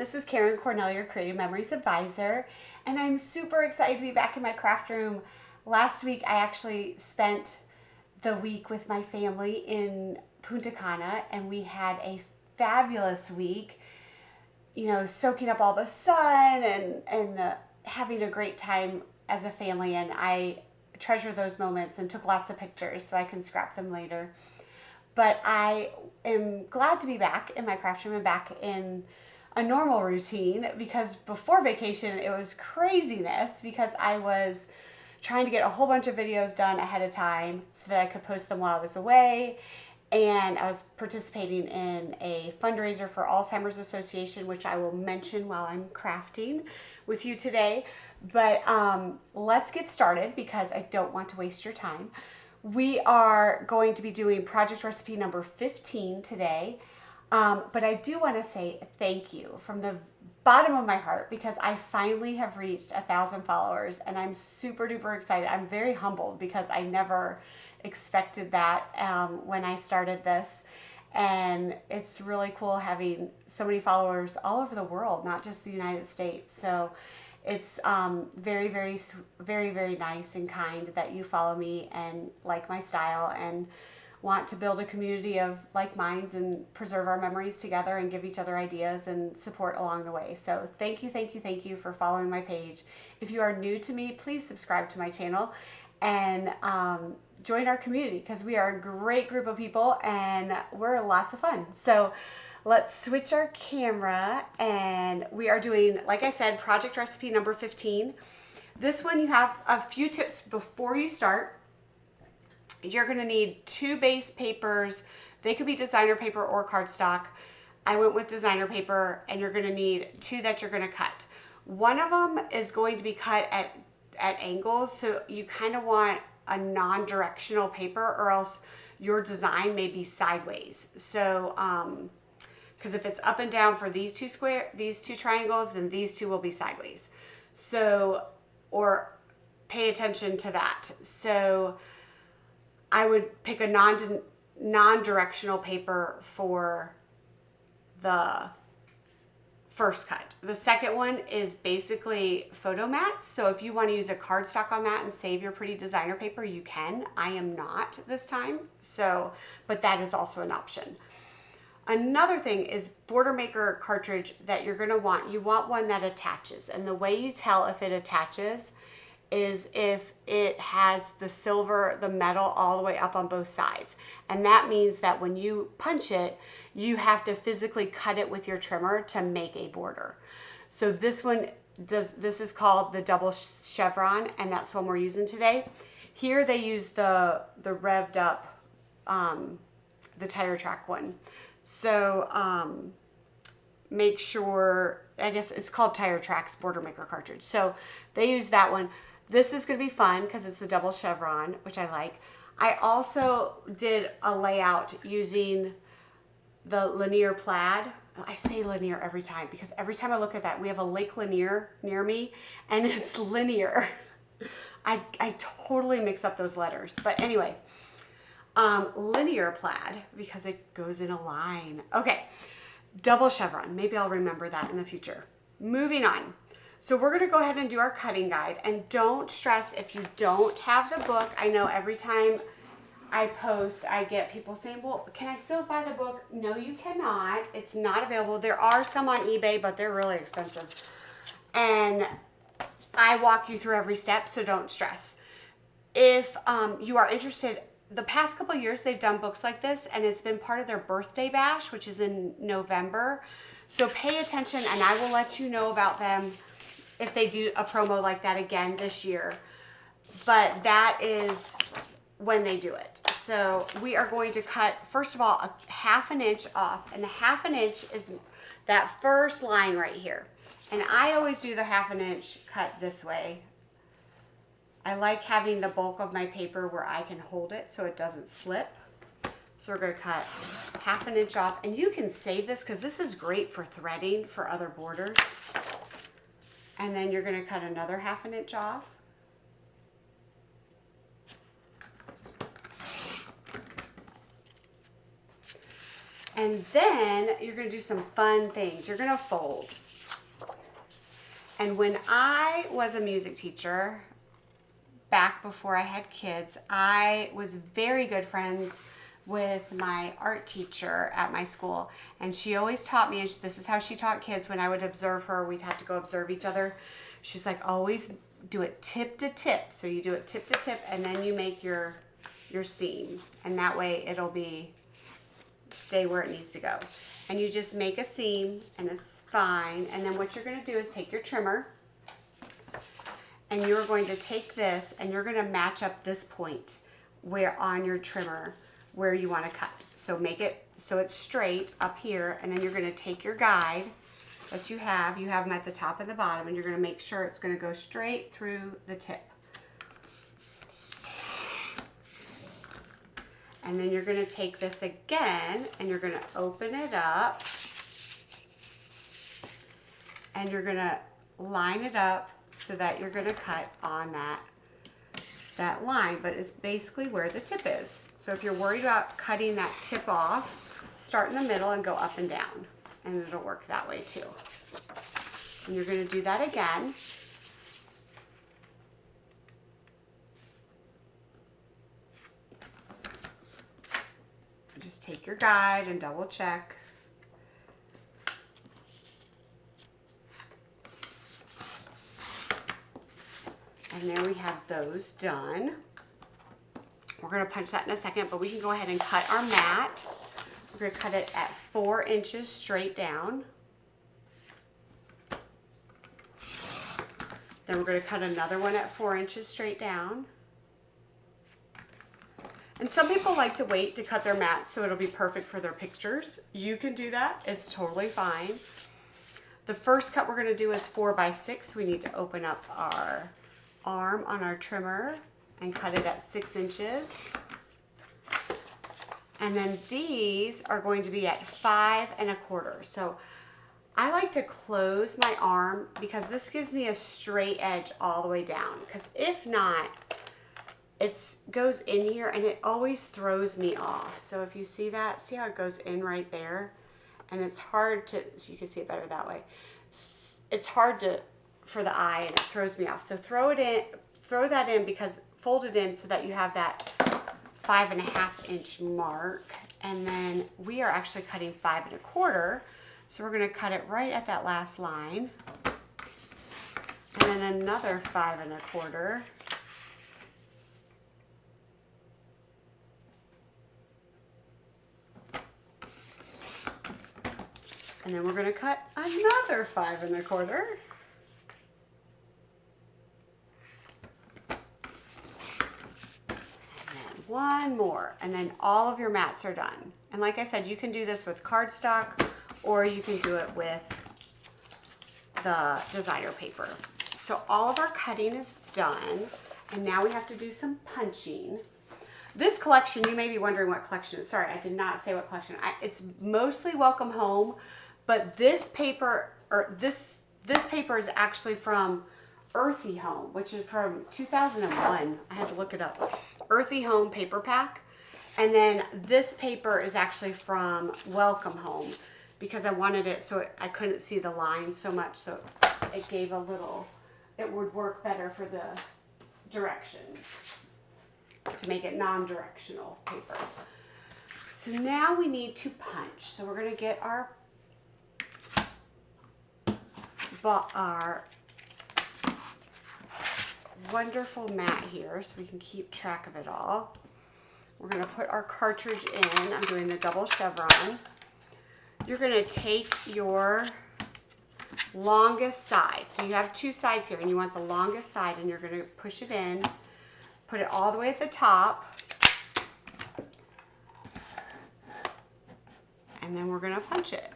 This is Karen Cornell, your Creative Memories Advisor, and I'm super excited to be back in my craft room. Last week, I actually spent the week with my family in Punta Cana, and we had a fabulous week, soaking up all the sun and having a great time as a family, and I treasure those moments and took lots of pictures so I can scrap them later. But I am glad to be back in my craft room and back in a normal routine, because before vacation it was craziness because I was trying to get a whole bunch of videos done ahead of time so that I could post them while I was away. And I was participating in a fundraiser for Alzheimer's Association, which I will mention while I'm crafting with you today. But let's get started because I don't want to waste your time. We are going to be doing project recipe number 15 today. But I do want to say thank you from the bottom of my heart because I finally have reached 1,000 followers and I'm super duper excited. I'm very humbled because I never expected that when I started this. And it's really cool having so many followers all over the world, not just the United States. So it's very, very, very, very nice and kind that you follow me and like my style and want to build a community of like minds and preserve our memories together and give each other ideas and support along the way. So thank you, thank you, thank you for following my page. If you are new to me, please subscribe to my channel and join our community because we are a great group of people and we're lots of fun. So let's switch our camera, and we are doing, like I said, project recipe number 15. This one you have a few tips before you start. You're going to need 2 base papers. They could be designer paper or cardstock. I went with designer paper, and you're going to need 2 that you're going to cut. One of them is going to be cut at angles, so you kind of want a non-directional paper or else your design may be sideways. So because if it's up and down for these two triangles, then these 2 will be sideways. So, or pay attention to that. So I would pick a non-directional paper for the first cut. The second one is basically photo mats. So if you want to use a cardstock on that and save your pretty designer paper, you can. I am not this time. So, but that is also an option. Another thing is border maker cartridge that you're going to want. You want one that attaches. And the way you tell if it attaches is if it has the silver, the metal all the way up on both sides. And that means that when you punch it, you have to physically cut it with your trimmer to make a border. So this is called the double chevron, and that's the one we're using today. Here they use the revved up, the tire track one. So make sure, I guess it's called Tire Tracks Border Maker Cartridge. So they use that one. This is going to be fun because it's the double chevron, which I like. I also did a layout using the Linear plaid. I say linear every time because every time I look at that, we have a Lake Lanier near me and it's linear. I totally mix up those letters. But anyway, linear plaid because it goes in a line. Okay, double chevron. Maybe I'll remember that in the future. Moving on. So we're going to go ahead and do our cutting guide, and don't stress if you don't have the book. I know every time I post, I get people saying, well, can I still buy the book? No, you cannot. It's not available. There are some on eBay, but they're really expensive. And I walk you through every step, so don't stress. If you are interested, the past couple of years they've done books like this, and it's been part of their birthday bash, which is in November. So pay attention, and I will let you know about them if they do a promo like that again this year. But that is when they do it. So we are going to cut, first of all, a 1/2 inch off. And the 1/2 inch is that first line right here. And I always do the 1/2 inch cut this way. I like having the bulk of my paper where I can hold it so it doesn't slip. So we're going to cut 1/2 inch off. And you can save this because this is great for threading for other borders. And then you're going to cut another 1/2 inch off. And then you're going to do some fun things. You're going to fold. And when I was a music teacher, back before I had kids, I was very good friends with my art teacher at my school. And she always taught me, and this is how she taught kids when I would observe her. We'd have to go observe each other. She's like, always do it tip to tip. So you do it tip to tip, and then you make your seam. And that way it'll stay where it needs to go. And you just make a seam, and it's fine. And then what you're going to do is take your trimmer, and you're going to take this, and you're going to match up this point where on your trimmer where you want to cut. So make it so it's straight up here, and then you're going to take your guide that you have them at the top and the bottom, and you're going to make sure it's going to go straight through the tip. And then you're going to take this again, and you're going to open it up, and you're going to line it up so that you're going to cut on that line, but it's basically where the tip is. So if you're worried about cutting that tip off, start in the middle and go up and down, and it'll work that way too. And you're going to do that again. Just take your guide and double check. And there we have those done. We're going to punch that in a second, but we can go ahead and cut our mat. We're going to cut it at 4 inches straight down. Then we're going to cut another one at 4 inches straight down. And some people like to wait to cut their mats so it'll be perfect for their pictures. You can do that. It's totally fine. The first cut we're going to do is 4 by 6. We need to open up our arm on our trimmer and cut it at 6 inches. And then these are going to be at 5 1/4. So I like to close my arm because this gives me a straight edge all the way down. Because if not, it goes in here and it always throws me off. So if you see that, see how it goes in right there? And it's hard to, so you can see it better that way. It's hard for the eye, and it throws me off. So throw that in because, fold it in so that you have that 5 1/2 inch mark. And then we are actually cutting 5 1/4. So we're going to cut it right at that last line. And then another 5 1/4. And then we're going to cut another 5 1/4. And then one more. And then all of your mats are done. And like I said, you can do this with cardstock or you can do it with the designer paper. So all of our cutting is done. And now we have to do some punching. This collection, you may be wondering what collection it is. Sorry, I did not say what collection. It's mostly Welcome Home. But this paper, or this paper is actually from Earthy Home, which is from 2001. I had to look it up. Earthy Home paper pack. And then this paper is actually from Welcome Home because I wanted it so I couldn't see the lines so much. So it gave a little, it would work better for the directions to make it non-directional paper. So now we need to punch. So we're going to get our wonderful mat here so we can keep track of it all. We're going to put our cartridge in. I'm doing the double chevron. You're going to take your longest side. So you have 2 sides here and you want the longest side, and you're going to push it in, put it all the way at the top, and then we're going to punch it.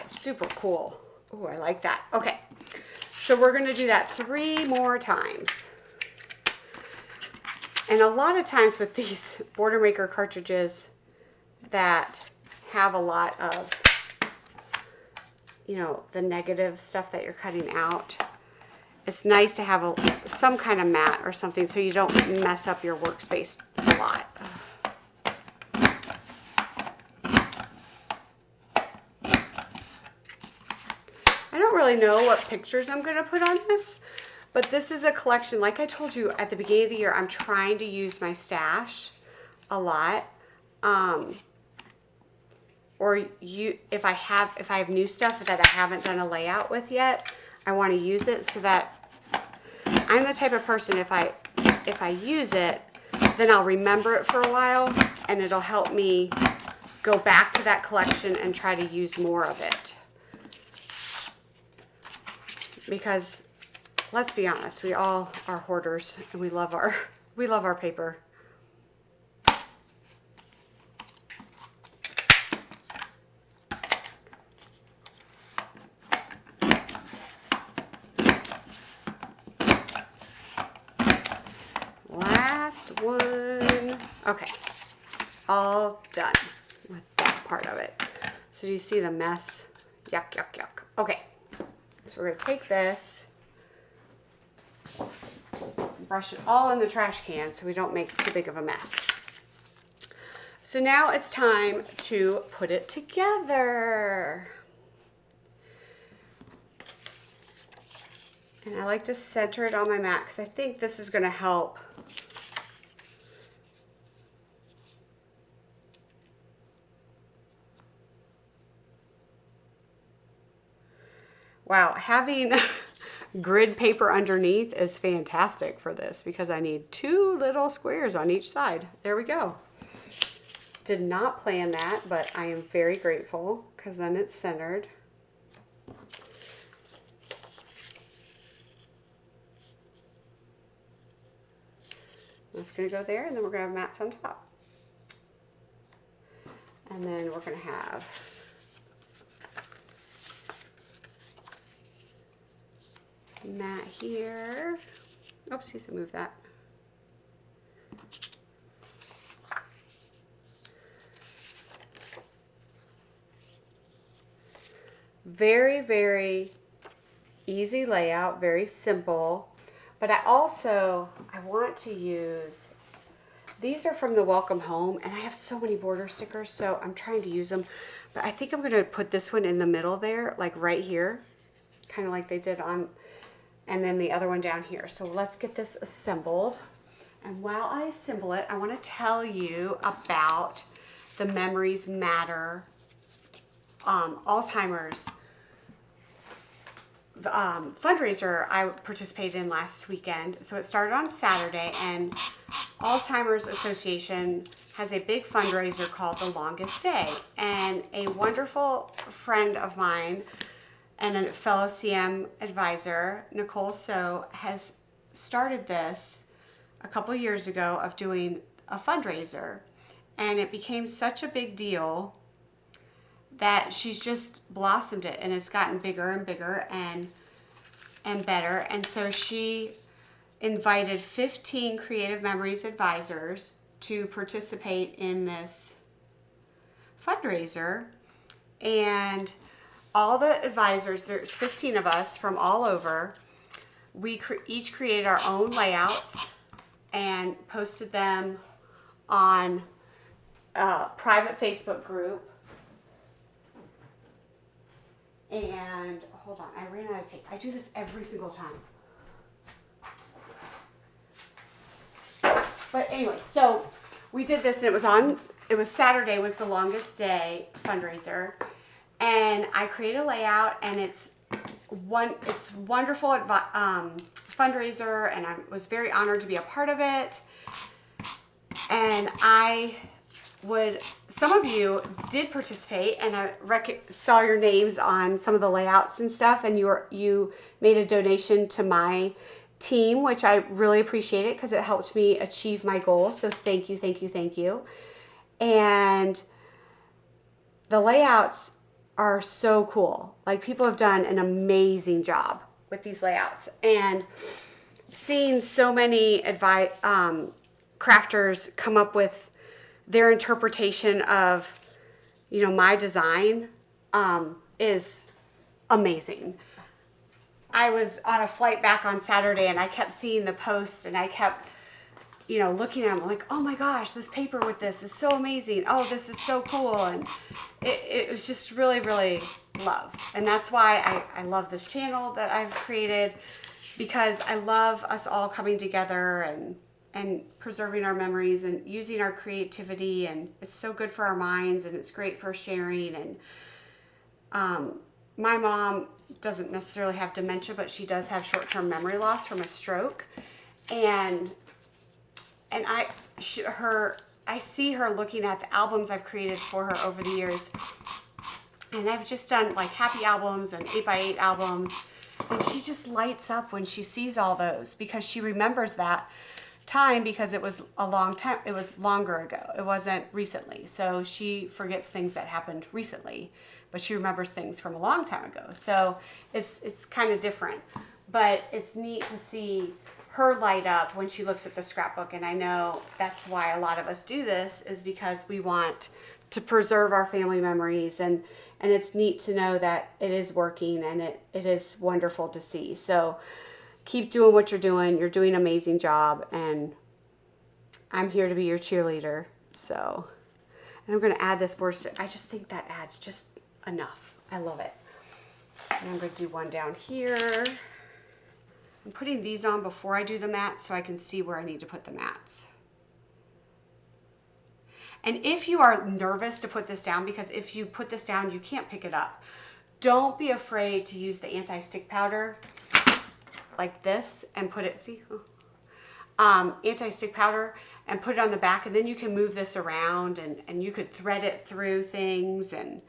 Super cool. Oh, I like that. Okay, so we're going to do that 3 more times. And a lot of times with these Border Maker cartridges that have a lot of, you know, the negative stuff that you're cutting out, it's nice to have some kind of mat or something so you don't mess up your workspace a lot. I don't really know what pictures I'm going to put on this, but this is a collection. Like I told you at the beginning of the year, I'm trying to use my stash a lot. If I have new stuff that I haven't done a layout with yet, I want to use it so that I'm the type of person, if I use it, then I'll remember it for a while and it'll help me go back to that collection and try to use more of it. Because let's be honest, we all are hoarders and we love our paper. Last one. Okay, all done with that part of it. So do you see the mess? Yuck, yuck, yuck. Okay, so we're gonna take this, brush it all in the trash can so we don't make too big of a mess. So now it's time to put it together. And I like to center it on my mat because I think this is going to help. Wow, having grid paper underneath is fantastic for this because I need 2 little squares on each side. There we go. Did not plan that, but I am very grateful because then it's centered. That's going to go there, and then we're going to have mats on top. And then we're going to have mat here. Oopsies, I moved that. Very, very easy layout, very simple. But I want to use, these are from the Welcome Home, and I have so many border stickers, so I'm trying to use them. But I think I'm going to put this one in the middle there, like right here, kind of like they did on, and then the other one down here. So let's get this assembled. And while I assemble it, I want to tell you about the Memories Matter Alzheimer's fundraiser I participated in last weekend. So it started on Saturday, and Alzheimer's Association has a big fundraiser called The Longest Day. And a wonderful friend of mine and a fellow CM advisor, Nicole So, has started this a couple years ago of doing a fundraiser. And it became such a big deal that she's just blossomed it, and it's gotten bigger and bigger and better. And so she invited 15 Creative Memories advisors to participate in this fundraiser. And all the advisors, there's 15 of us from all over, we each created our own layouts and posted them on a private Facebook group. And hold on, I ran out of tape. I do this every single time. But anyway, so we did this, and it was Saturday was the Longest Day fundraiser. And I created a layout, and it's wonderful fundraiser, and I was very honored to be a part of it. And some of you did participate, and I saw your names on some of the layouts and stuff, and you made a donation to my team, which I really appreciate it because it helped me achieve my goal. So thank you, thank you, thank you. And the layouts are so cool. Like, people have done an amazing job with these layouts, and seeing so many crafters come up with their interpretation of, my design is amazing. I was on a flight back on Saturday and I kept seeing the posts and I kept, you know, looking at them like, oh my gosh, this paper with this is so amazing. Oh, this is so cool. And it was just really, really love. And that's why I love this channel that I've created, because I love us all coming together and preserving our memories and using our creativity. And it's so good for our minds and it's great for sharing. And my mom doesn't necessarily have dementia, but she does have short-term memory loss from a stroke. And I see her looking at the albums I've created for her over the years. And I've just done like happy albums and 8x8 albums. And she just lights up when she sees all those, because she remembers that time, because it was a long time. It was longer ago. It wasn't recently. So she forgets things that happened recently, but she remembers things from a long time ago. So it's kind of different, but it's neat to see her light up when she looks at the scrapbook. And I know that's why a lot of us do this, is because we want to preserve our family memories, and it's neat to know that it is working, and it is wonderful to see. So keep doing what you're doing. You're doing an amazing job, and I'm here to be your cheerleader. So, and I'm going to add this board. I just think that adds just enough. I love it. And I'm going to do one down here. I'm putting these on before I do the mats so I can see where I need to put the mats. And if you are nervous to put this down, because if you put this down, you can't pick it up, don't be afraid to use the anti-stick powder like this and put it, see, anti-stick powder, and put it on the back, and then you can move this around and you could thread it through things. And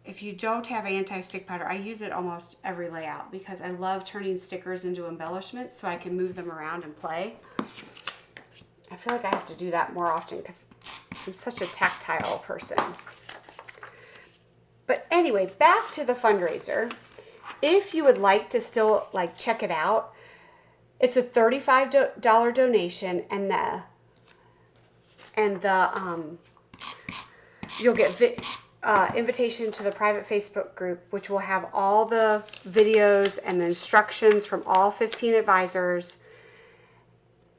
if you don't have anti-stick powder, I use it almost every layout because I love turning stickers into embellishments so I can move them around and play. I feel like I have to do that more often because I'm such a tactile person. But anyway, back to the fundraiser. If you would like to still like check it out, it's a $35 donation, and you'll get invitation to the private Facebook group, which will have all the videos and the instructions from all 15 advisors.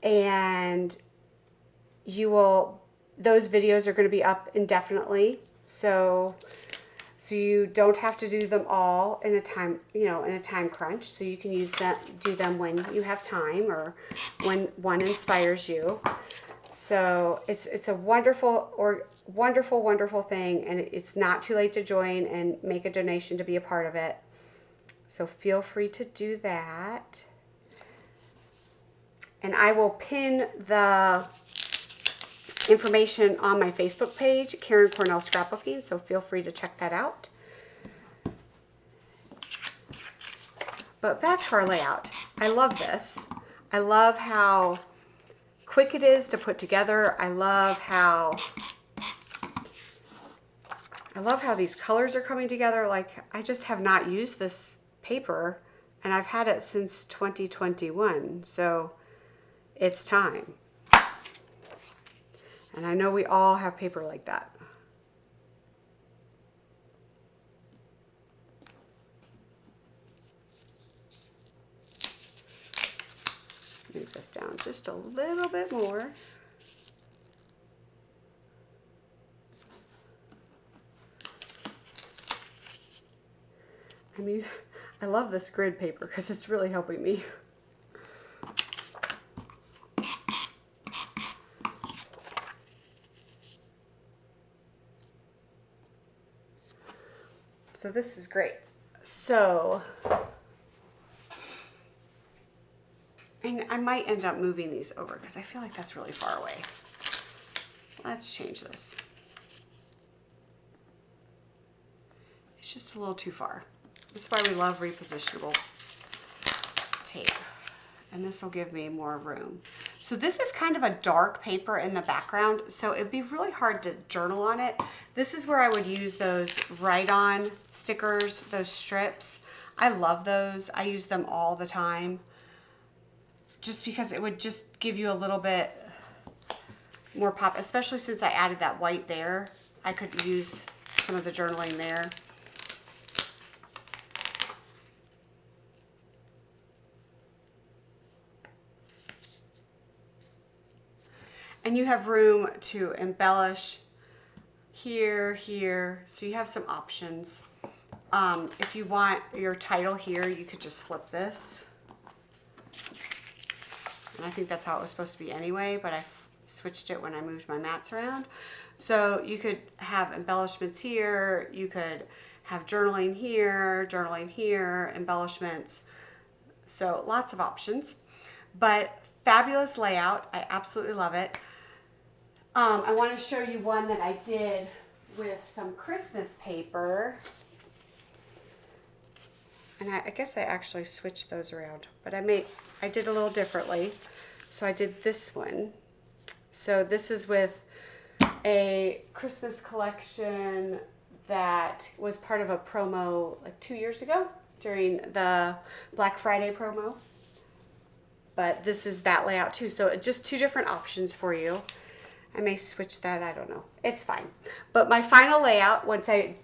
And those videos are going to be up indefinitely. So you don't have to do them all in a time crunch. So you can do them when you have time or when one inspires you. So it's a wonderful thing, and it's not too late to join and make a donation to be a part of it. So feel free to do that. And I will pin the information on my Facebook page, Karen Cornell Scrapbooking, so feel free to check that out. But back to our layout. I love this. I love how quick it is to put together. I love how these colors are coming together. Like, I just have not used this paper, and I've had it since 2021, so it's time. And I know we all have paper like that. Move this down just a little bit more. I mean, I love this grid paper because it's really helping me. So this is great. So, and I might end up moving these over because I feel like that's really far away. Let's change this. It's just a little too far. That's why we love repositionable tape. And this will give me more room. So this is kind of a dark paper in the background, so it'd be really hard to journal on it. This is where I would use those write-on stickers, those strips. I love those. I use them all the time. Just because it would just give you a little bit more pop, especially since I added that white there. I could use some of the journaling there. And you have room to embellish here, here. So you have some options. If you want your title here, you could just flip this. And I think that's how it was supposed to be anyway, but I switched it when I moved my mats around. So you could have embellishments here, you could have journaling here, embellishments. So lots of options, but fabulous layout. I absolutely love it. I want to show you one that I did with some Christmas paper. And I guess I actually switched those around, but I did a little differently. So I did this one. So this is with a Christmas collection that was part of a promo like 2 years ago during the Black Friday promo. But this is that layout too. So just two different options for you. I may switch that, I don't know. It's fine. But my final layout, once I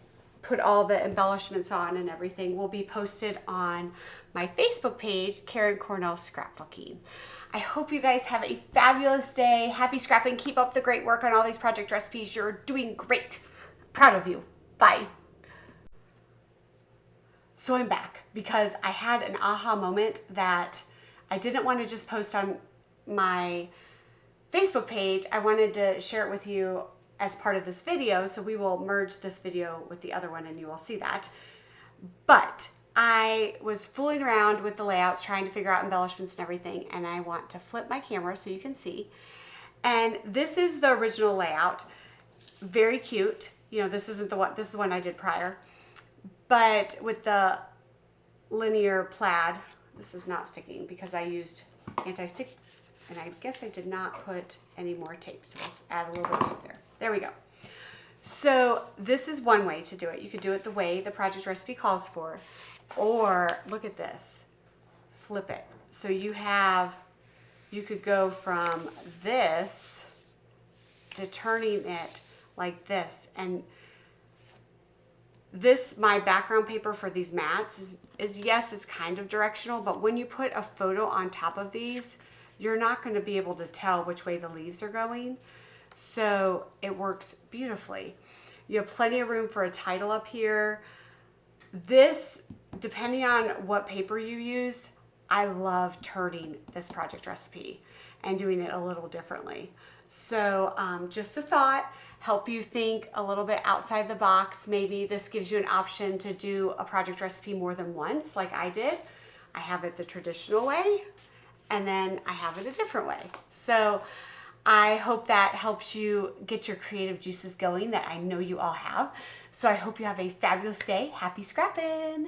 put all the embellishments on and everything, will be posted on my Facebook page, Karen Cornell Scrapbooking. I hope you guys have a fabulous day. Happy scrapping. Keep up the great work on all these project recipes. You're doing great. Proud of you. Bye. So I'm back because I had an aha moment that I didn't want to just post on my Facebook page. I wanted to share it with you as part of this video. So we will merge this video with the other one and you will see that. But I was fooling around with the layouts, trying to figure out embellishments and everything, and I want to flip my camera so you can see. And this is the original layout. Very cute. You know, this isn't the one, this is the one I did prior. But with the linear plaid, this is not sticking because I used anti-stick, and I guess I did not put any more tape. So let's add a little bit of tape there. There we go. So this is one way to do it. You could do it the way the project recipe calls for. Or look at this, flip it. So you could go from this to turning it like this. And this, my background paper for these mats is yes, it's kind of directional, but when you put a photo on top of these, you're not going to be able to tell which way the leaves are going. So it works beautifully. You have plenty of room for a title up here. This, depending on what paper you use, I love turning this project recipe and doing it a little differently. So just a thought, help you think a little bit outside the box. Maybe this gives you an option to do a project recipe more than once, like I did. I have it the traditional way, and then I have it a different way. So I hope that helps you get your creative juices going that I know you all have. So I hope you have a fabulous day. Happy scrapping!